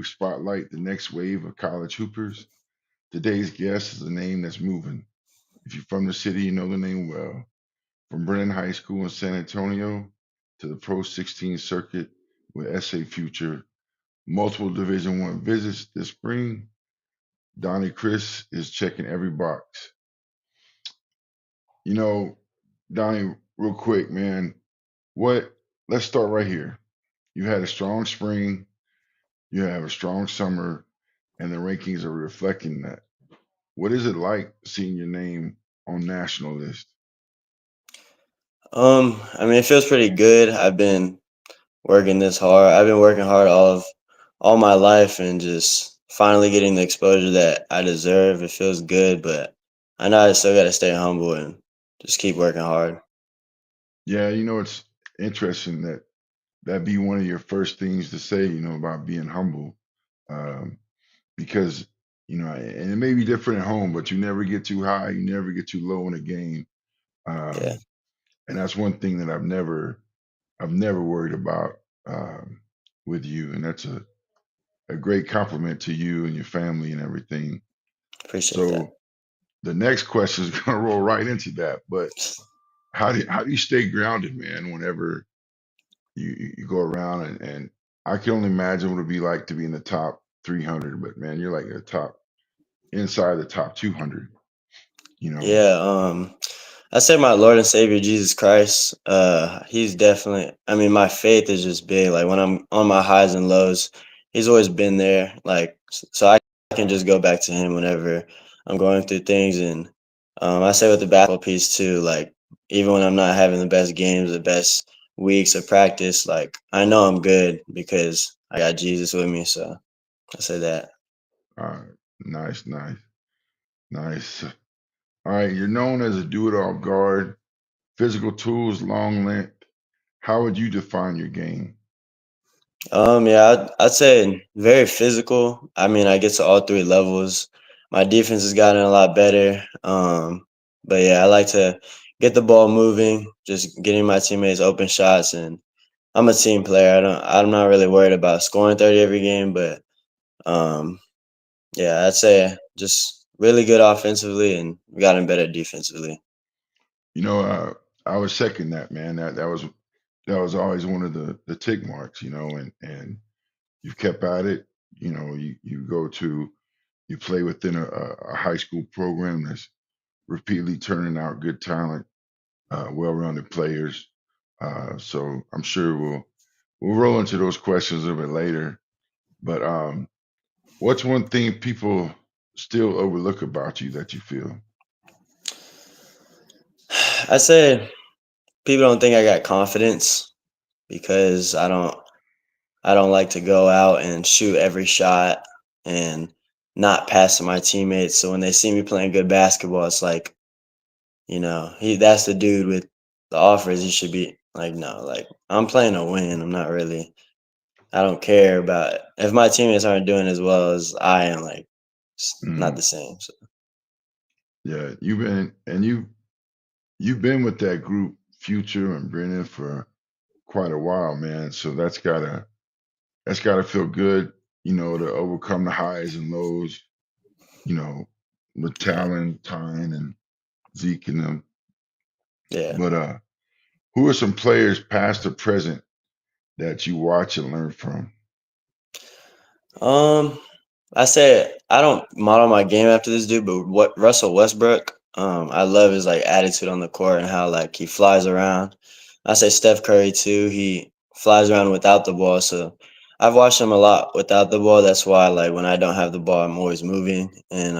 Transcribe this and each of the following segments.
we spotlight the next wave of college hoopers. Today's guest is a name that's moving. If you're from the city, you know the name well. From Brennan High School in San Antonio to the Pro 16 circuit with SA Future, multiple Division One visits this spring, Donnie Criss is checking every box. You know, Donnie, real quick, man, what let's start right here. You had a strong spring, you have a strong summer, and the rankings are reflecting that. What is it like seeing your name on national list? I mean, it feels pretty good. I've been working this hard. I've been working hard all my life, and just finally getting the exposure that I deserve. It feels good, but I know I still got to stay humble and just keep working hard. Yeah, it's interesting that that be one of your first things to say, about being humble, um, because and it may be different at home, but you never get too high, you never get too low in a game, Yeah, um, and that's one thing that I've never worried about with you, and that's a great compliment to you and your family and everything. appreciate that. So the next question is going to roll right into that, but how do you stay grounded, man, whenever you go around and I can only imagine what it'd be like to be in the top 300, but man, you're like the top inside the top 200. You know, Yeah, I say my Lord and Savior Jesus Christ. He's definitely. I mean, my faith is just big. Like when I'm on my highs and lows, He's always been there. Like so, I can just go back to Him whenever I'm going through things. And I say with the basketball piece too. Like even when I'm not having the best games, the best weeks of practice, like I know I'm good because I got Jesus with me. So I say that. uh, nice, nice, nice. All right, you're known as a do-it-all guard, physical tools, long length. How would you define your game? Yeah, I'd say very physical. I mean, I get to all three levels. My defense has gotten a lot better. But yeah, I like to get the ball moving, just getting my teammates open shots, and I'm a team player. I'm not really worried about scoring 30 every game, but um, yeah, I'd say just really good offensively and gotten better defensively. You know, I would second that, man. That was always one of the tick marks, and you've kept at it. You play within a high school program that's repeatedly turning out good talent, well-rounded players. So I'm sure we'll roll into those questions a little bit later. But what's one thing people still overlook about you that you feel? I say people don't think I got confidence because I don't like to go out and shoot every shot and not pass to my teammates. So when they see me playing good basketball, it's like, that's the dude with the offers. He should be like, no, like I'm playing to win. I don't care about if my teammates aren't doing as well as I am, like it's not Mm, the same. So yeah, you've been with that group, Future and Brennan, for quite a while, man. So that's gotta feel good, to overcome the highs and lows, you know, with yeah, Talon, Tyne, and Zeke and them. yeah. But who are some players, past or present, that you watch and learn from? Um, I say I don't model my game after this dude, but what Russell Westbrook, I love his like attitude on the court and how like he flies around. I say Steph Curry too. He flies around without the ball, so I've watched him a lot without the ball. That's why like when I don't have the ball, I'm always moving. And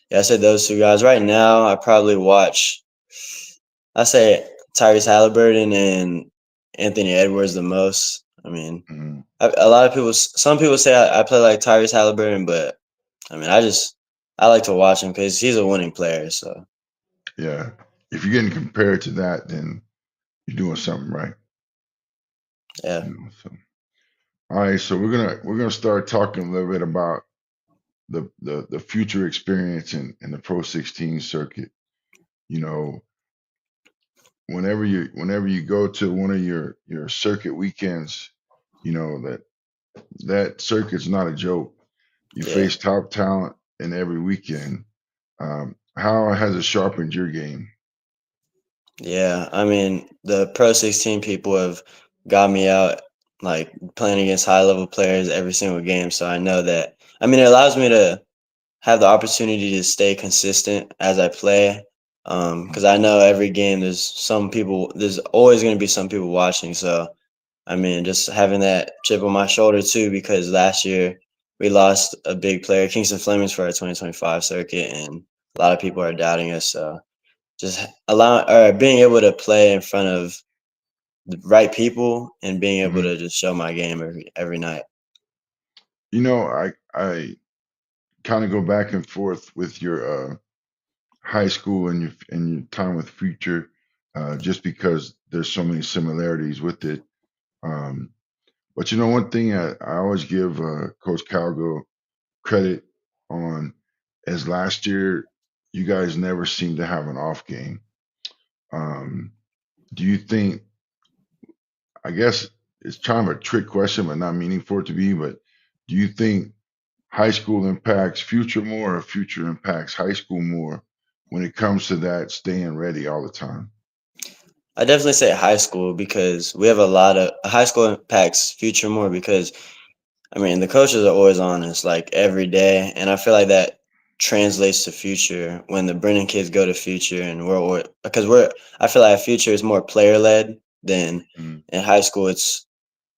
yeah, I said those two guys. Right now, I probably watch. I say Tyrese Halliburton and Anthony Edwards the most. I mean, Mm, a lot of people, some people say I play like Tyrese Halliburton, but I mean, I like to watch him because he's a winning player. So yeah. If you're getting compared to that, then you're doing something right. yeah, So all right, so we're gonna start talking a little bit about the future experience in the Pro 16 circuit. You know, whenever you go to one of your circuit weekends, that That circuit's not a joke. You Yeah. face top talent in every weekend. How has it sharpened your game? Yeah, I mean, the Pro 16 people have got me out like playing against high level players every single game. So I know that, I mean, it allows me to have the opportunity to stay consistent as I play. Because I know every game there's always going to be some people watching. So, I mean, just having that chip on my shoulder too, because last year we lost a big player, Kingston Flemings, for our 2025 circuit, and a lot of people are doubting us. So, just being able to play in front of the right people and being able Mhm. to just show my game every night. I kind of go back and forth with your high school and your time with Future, just because there's so many similarities with it. Um, but one thing I always give Coach Calgo credit on is last year you guys never seemed to have an off game. Um, do you think? I guess it's kind of a trick question, but not meaning for it to be. But do you think high school impacts Future more, or Future impacts high school more when it comes to that staying ready all the time? I definitely say high school because we have a lot of high school impacts future more because I mean the coaches are always on us like every day, and I feel like that translates to future when the Brennan kids go to future and because we're I feel like future is more player led than Mm, in high school.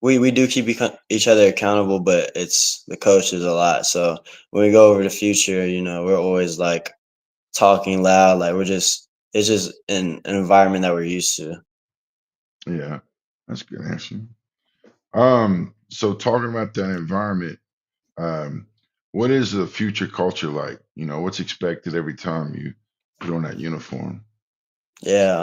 We do keep each other accountable, but it's the coaches a lot. So when we go over the future, we're always like talking loud, like it's just an environment that we're used to. yeah, that's a good answer. So talking about that environment, um, what is the future culture like? What's expected every time you put on that uniform? Yeah,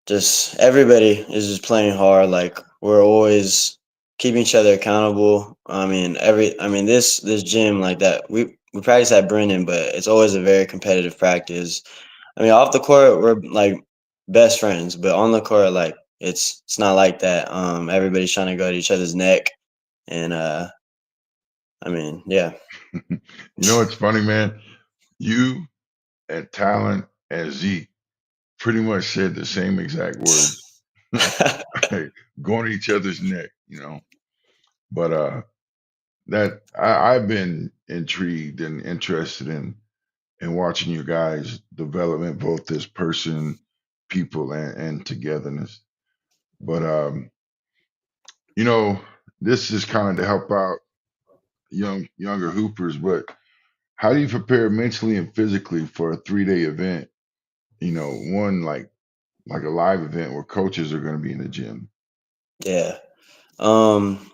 just everybody is just playing hard. Like we're always keeping each other accountable. I mean this gym like that we practice at Brennan, but it's always a very competitive practice. I mean, off the court, we're like best friends, but on the court, like it's not like that. Everybody's trying to go to each other's neck, and I mean, yeah, It's funny, man. You and Talon and Zeke pretty much said the same exact words. Hey, going to each other's neck. But that I've been intrigued and interested in watching you guys' development, both as person, people, and togetherness. But you know, this is kind of to help out younger hoopers. But how do you prepare mentally and physically for a 3-day event? One like a live event where coaches are going to be in the gym. yeah. Um,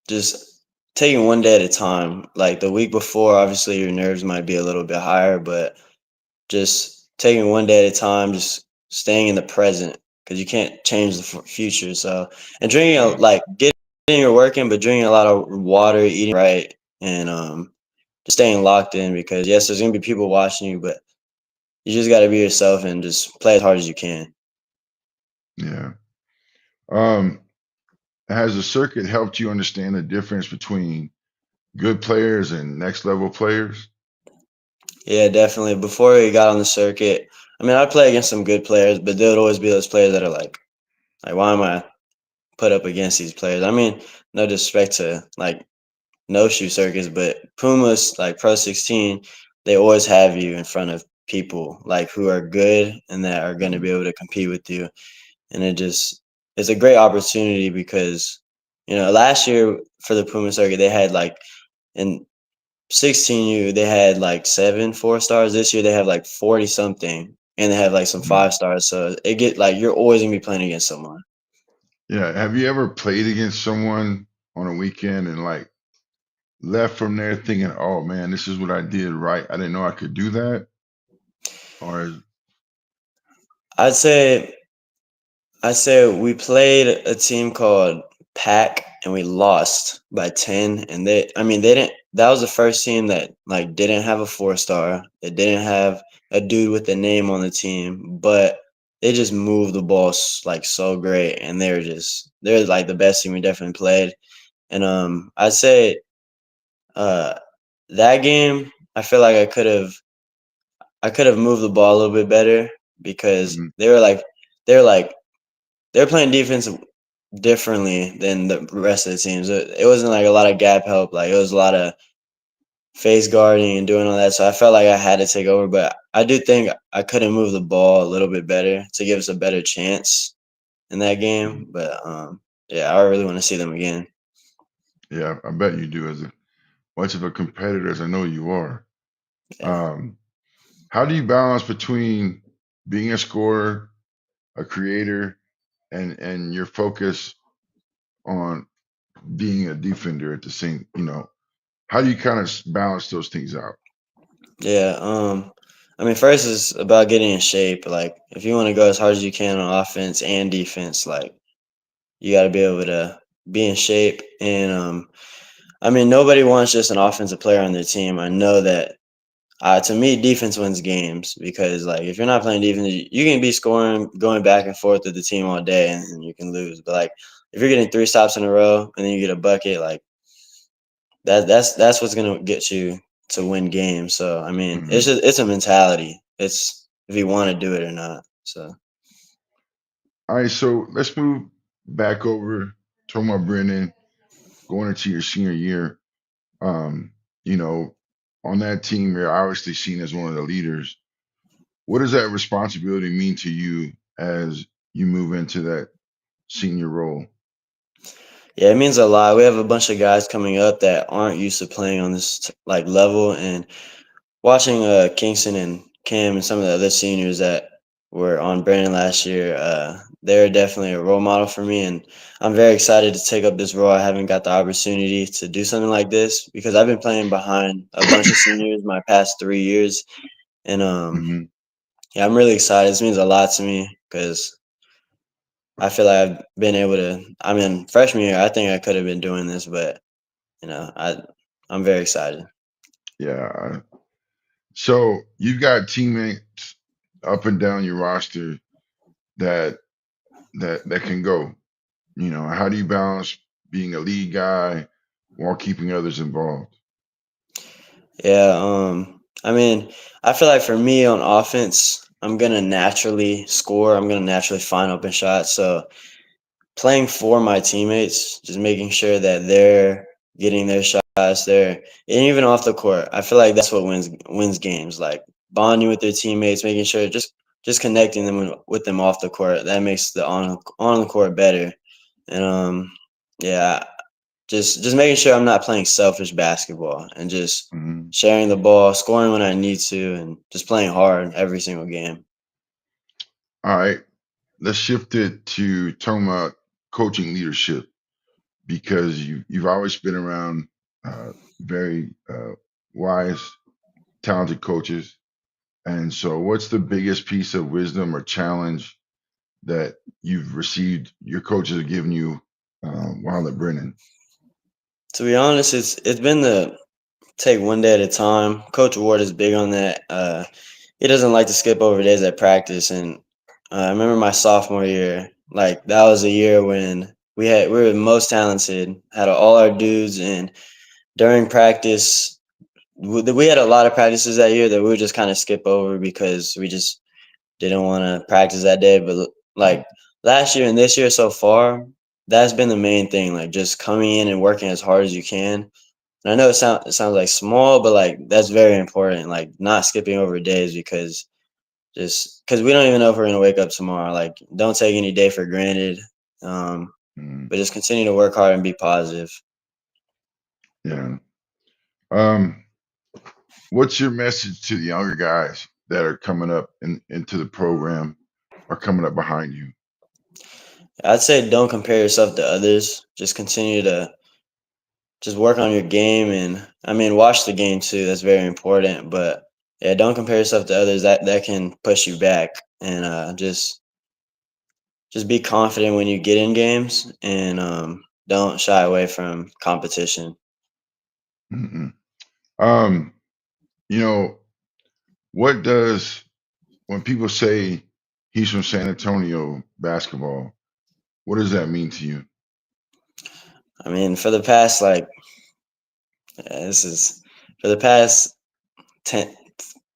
just taking one day at a time. Like the week before, obviously your nerves might be a little bit higher, but just taking one day at a time, just staying in the present because you can't change the future. So, and drinking Yeah, like getting your work in, but drinking a lot of water, eating right, and just staying locked in because yes, there's gonna be people watching you, but you just got to be yourself and just play as hard as you can. yeah. Um, has the circuit helped you understand the difference between good players and next level players? Yeah, definitely. Before we got on the circuit, I mean, I'd play against some good players, but there would always be those players that are like, why am I put up against these players? I mean, no disrespect to like no shoe circuits, but Pumas, like Pro 16, they always have you in front of people like who are good and that are going to Mhm, be able to compete with you. And it's a great opportunity because, last year for the Puma circuit, they had like in 16U, they had like 7 4 stars. This year they have like 40 something, and they have like some mhm. 5 stars. So it get like you're always gonna be playing against someone. Yeah. Have you ever played against someone on a weekend and like left from there thinking, "Oh man, this is what I did right. I didn't know I could do that." Or I'd say I say we played a team called Pack and we lost by 10 and they didn't that was the first team that like didn't have a 4 star. They didn't have a dude with a name on the team, but they just moved the ball like so great and they're like the best team we definitely played. And I'd say uh, that game, I feel like I could have moved the ball a little bit better because Hmm. they were they're playing defense differently than the rest of the teams. It wasn't like a lot of gap help. Like it was a lot of face guarding and doing all that. So I felt like I had to take over, but I do think I could have moved the ball a little bit better to give us a better chance in that game. But yeah, I really want to see them again. Yeah, I bet you do. As much of a competitor as I know you are, Yeah. um, how do you balance between being a scorer, a creator, and your focus on being a defender at the same? How do you kind of balance those things out? Yeah. I mean, first is about getting in shape. Like, if you want to go as hard as you can on offense and defense, like you got to be able to be in shape. And I mean, nobody wants just an offensive player on their team. I know that. To me, defense wins games because, like, if you're not playing defense, you can be scoring, going back and forth with the team all day, and you can lose. But like, if you're getting three stops in a row and then you get a bucket, like that's what's gonna get you to win games. So I mean, Hmm. it's a mentality. It's if you want to do it or not. So All right, so let's move back over to my Brennan going into your senior year. Um, you know, on that team, you're obviously seen as one of the leaders. What does that responsibility mean to you as you move into that senior role? yeah, it means a lot. We have a bunch of guys coming up that aren't used to playing on this like level, and watching Kingston and Cam and some of the other seniors that were on Brennan last year, they're definitely a role model for me, and I'm very excited to take up this role. I haven't got the opportunity to do something like this because I've been playing behind a bunch of seniors my past 3 years, and Hmm. yeah, I'm really excited. This means a lot to me because I feel like I've been able to. I mean, freshman year, I think I could have been doing this, but I'm very excited. Yeah. So you've got teammates up and down your roster that that can go. How do you balance being a lead guy while keeping others involved? Yeah, I mean, I feel like for me on offense, I'm gonna naturally score. I'm gonna naturally find open shots. So playing for my teammates, just making sure that they're getting their shots there, and even off the court, I feel like that's what wins games. Like bonding with their teammates, making sure just connecting them with them off the court. That makes the on the court better. And yeah, just making sure I'm not playing selfish basketball and just Hmm. sharing the ball, scoring when I need to, and just playing hard every single game. All right, let's shift it to talking about coaching leadership because you've always been around very wise, talented coaches. And so, what's the biggest piece of wisdom or challenge that you've received your coaches have given you while at Brennan? To be honest, it's been the take one day at a time. Coach Ward is big on that. He doesn't like to skip over days at practice, and I remember my sophomore year. Like that was a year when we were the most talented, had all our dudes, and during practice we had a lot of practices that year that we would just kind of skip over because we just didn't want to practice that day. But like last year and this year so far, that's been the main thing. Like just coming in and working as hard as you can. And I know it sounds like small, but like that's very important. Like not skipping over days because just because we don't even know if we're gonna wake up tomorrow. Like don't take any day for granted. Um, Mm, but just continue to work hard and be positive. yeah. Um, what's your message to the younger guys that are coming up into the program or coming up behind you? I'd say don't compare yourself to others. Just continue to just work on your game, and I mean watch the game too. That's very important. But yeah, don't compare yourself to others. That can push you back, and just be confident when you get in games, and don't shy away from competition. Mm-mm. Um, you know, what does when people say he's from San Antonio basketball, what does that mean to you? I mean, for the past this is for the past 10,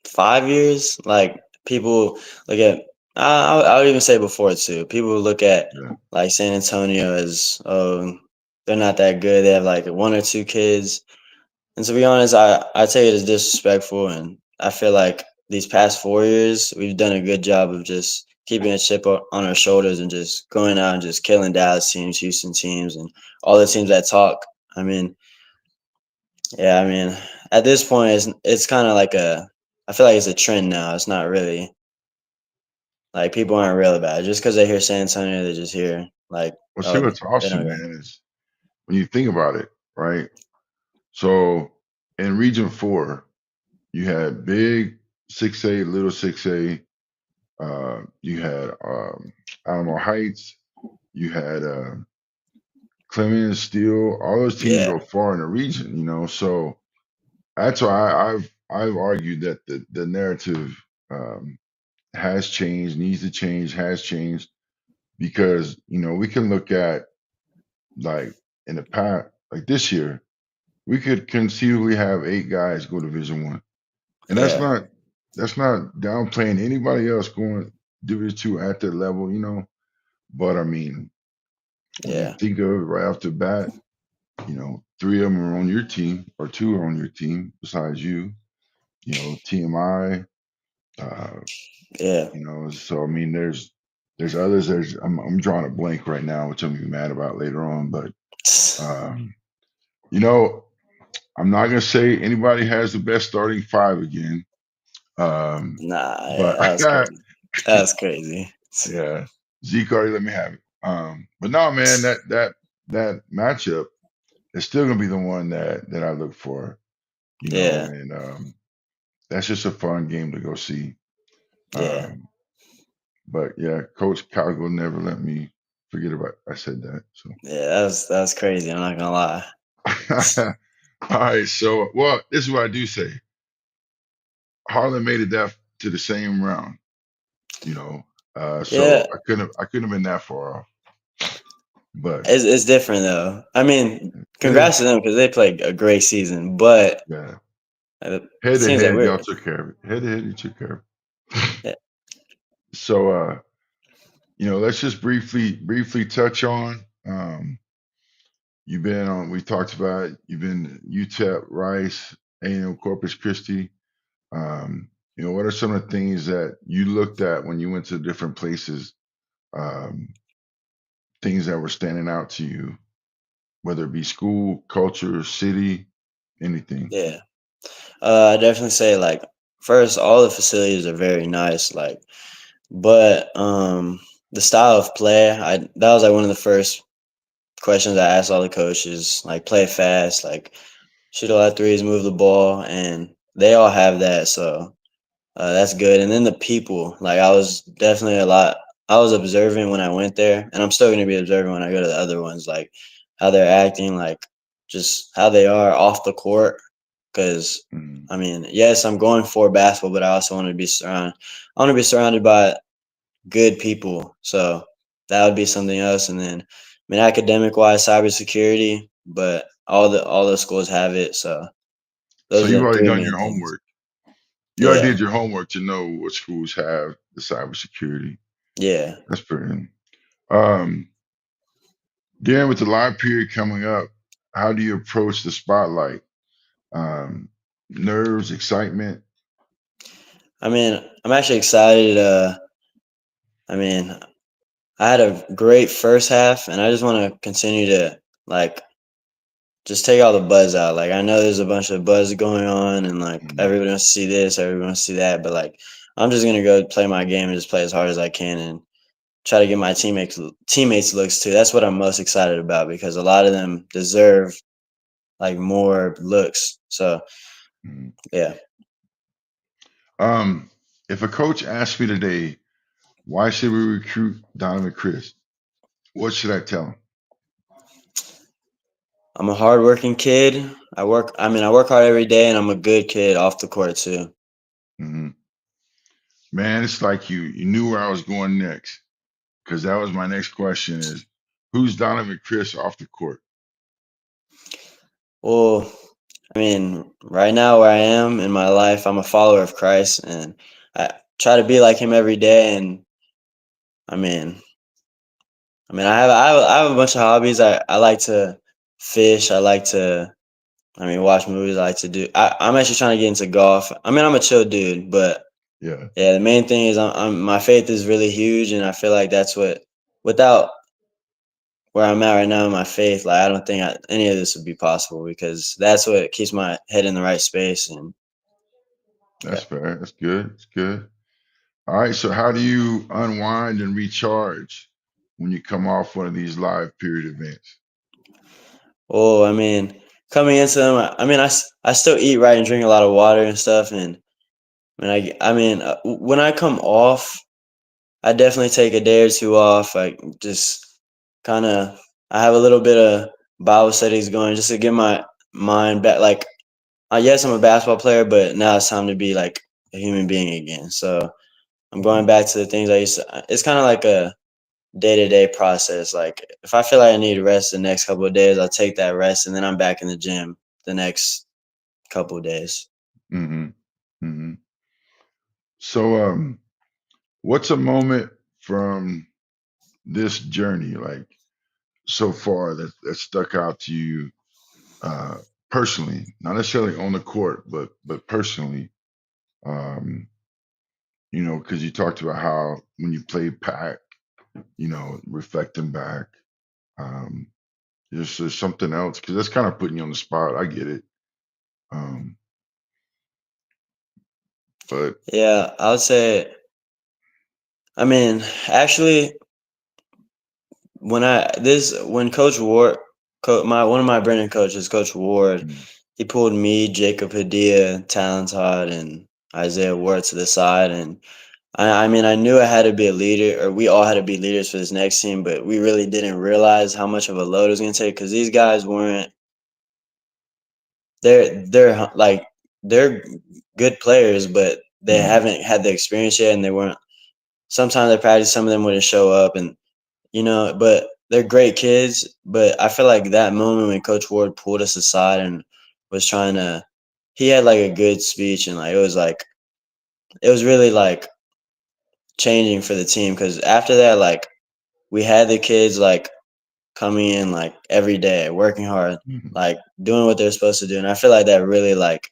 5 years. Like people look at, I would even say before too. People look at Yeah. like San Antonio as, oh, they're not that good. They have like one or two kids. And to be honest, I take it as disrespectful. And I feel like these past 4 years, we've done a good job of just keeping a chip on our shoulders and just going out and just killing Dallas teams, Houston teams, and all the teams that talk. I mean, yeah, I mean, at this point, it's kind of like a. I feel like it's a trend now. It's not really like people aren't real about it. Just because they hear San Antonio, they just hear like, Well, see oh, what's they don't awesome, really. man, is when you think about it, right? So in Region 4, you had big 6A, little 6A. You had Alamo Heights. You had Clemens, Steele. All those teams Yeah, go far in the region, you know. So that's why I've argued that the narrative um, has changed, needs to change, has changed because you know we can look at like in the past, like this year, we could conceivably have 8 guys go Division 1, and yeah, that's not downplaying anybody else going Division 2 at that level, you know. But I mean, when you yeah, think of it right off the bat, you know, 3 of them are on your team or 2 are on your team besides you. You know, TMI. Uh, yeah. you know, so I mean, there's others. I'm drawing a blank right now, which I'm gonna be mad about later on. But um, you know, I'm not gonna say anybody has the best starting five again. Nah, yeah, But that was crazy. That was crazy. yeah, Zeke already let me have it. But no, man, that matchup is still gonna be the one that I look for. You know, Yeah, and that's just a fun game to go see. yeah, Um, but yeah, Coach Calgo never let me forget about I said that. So yeah. That was crazy. I'm not gonna lie. all right, so well, this is what I do say. Harlan made it that to the same round, you know. So Yeah, I couldn't have been that far off. But it's different though. I mean, it is congrats to them because they played a great season. But yeah. it Head to seems that head, we're y'all took care of it. Head to head, you took care of it. yeah, So you know, let's just briefly touch on you've been on we talked about it, you've been UTEP, Rice, A&M Corpus Christi. You know, what are some of the things that you looked at when you went to different places, um, things that were standing out to you, whether it be school, culture, city, anything? yeah. I definitely say like first, all the facilities are very nice. Like, but the style of play, that was like one of the first questions I asked all the coaches. Like, play fast, like shoot a lot of threes, move the ball, and they all have that. So that's good. And then the people, like I was definitely a lot. I was observing when I went there, and I'm still going to be observing when I go to the other ones, like how they're acting, like just how they are off the court. Because Mm. I mean, yes, I'm going for basketball, but I also want to be surrounded. I want to be surrounded by good people. So that would be something else. And then, I mean, academic wise, cybersecurity, but all the schools have it. So So those are you've the already three done main your things. homework. You already Yeah, did your homework to know what schools have the cybersecurity. yeah. That's pretty. Um, then with the live period coming up, how do you approach the spotlight? Nerves, excitement. I mean, I'm actually excited. I mean, I had a great first half, and I just want to continue to like just take all the buzz out. Like I know there's a bunch of buzz going on, and like Mm, everybody wants to see this, everybody wants to see that, but like I'm just gonna go play my game and just play as hard as I can and try to get my teammates looks too. That's what I'm most excited about because a lot of them deserve like more looks. So mm. yeah, Um, if a coach asked me today, why should we recruit Donovan Criss? What should I tell him? I'm a hardworking kid. I work hard every day, and I'm a good kid off the court too. Mhm. Man, it's like you knew where I was going next because that was my next question is who's Donovan Criss off the court? Well, I mean, right now where I am in my life, I'm a follower of Christ, and I try to be like him every day. And I mean, I have a bunch of hobbies. I like to fish. I like to, watch movies. I like to do. I'm actually trying to get into golf. I'm a chill dude, but Yeah, yeah, the main thing is my faith is really huge, and I feel like that's what, without where I'm at right now in my faith, like I don't think any of this would be possible, because that's what keeps my head in the right space. And that's yeah. fair. That's good. That's good. All right. So, how do you unwind and recharge when you come off one of these live period events? Oh, coming into them, I still eat right and drink a lot of water and stuff. And when I come off, I definitely take a day or two off. Like, just kind of, I have a little bit of Bible studies going just to get my mind back. Like, yes, I'm a basketball player, but now it's time to be like a human being again. So I'm going Mhm. back to the things I used to. It's kind of like a day-to-day process. Like, if I feel like I need rest the next couple of days, I'll take that rest, and then I'm back in the gym the next couple of days. Mhm. Mhm. So, what's a moment from this journey, like so far, that stuck out to you uh, personally, not necessarily on the court, but personally? Um, because you talked about how when you played pack, reflecting back, um, there's something else because that's kind of putting you on the spot. I get it, um, but Yeah, I would say, actually, when Coach Ward, one of my Brennan coaches, Coach Ward, mm, he pulled me, Jacob Padilla, Talon Todd, and Isaiah Ward to the side. And I knew I had to be a leader, or we all had to be leaders for this next team, but we really didn't realize how much of a load it was going to take, because these guys weren't. Like, they're good players, but they mm, haven't had the experience yet, and they weren't. Sometimes at practice, some of them wouldn't show up, and but they're great kids. But I feel like that moment when Coach Ward pulled us aside and was trying to, he had like a good speech, and it was really like changing for the team, because after that, like, we had the kids like coming in like every day, working hard, mm. like doing what they're supposed to do, and I feel like that really like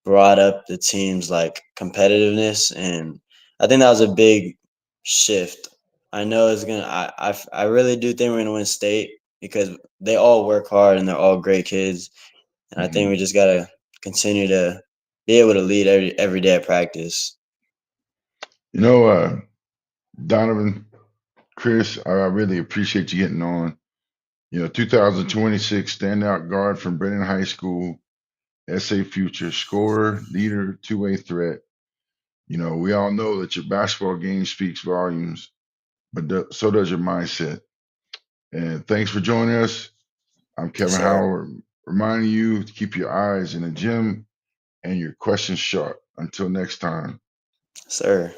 brought up the team's like competitiveness, and I think that was a big shift. I know it's gonna. I really do think we're gonna win state, because they all work hard and they're all great kids, and I think Mhm. we just gotta continue to be able to lead every day at practice. You know, Donovan, Chris, I really appreciate you getting on. 2026 standout guard from Brennan High School, SA future scorer, leader, two-way threat. We all know that your basketball game speaks volumes, but so does your mindset. And thanks for joining us. I'm Yes, Kevin sir. Howard, reminding you to keep your eyes in the gym and your questions sharp. Until next time. Sir.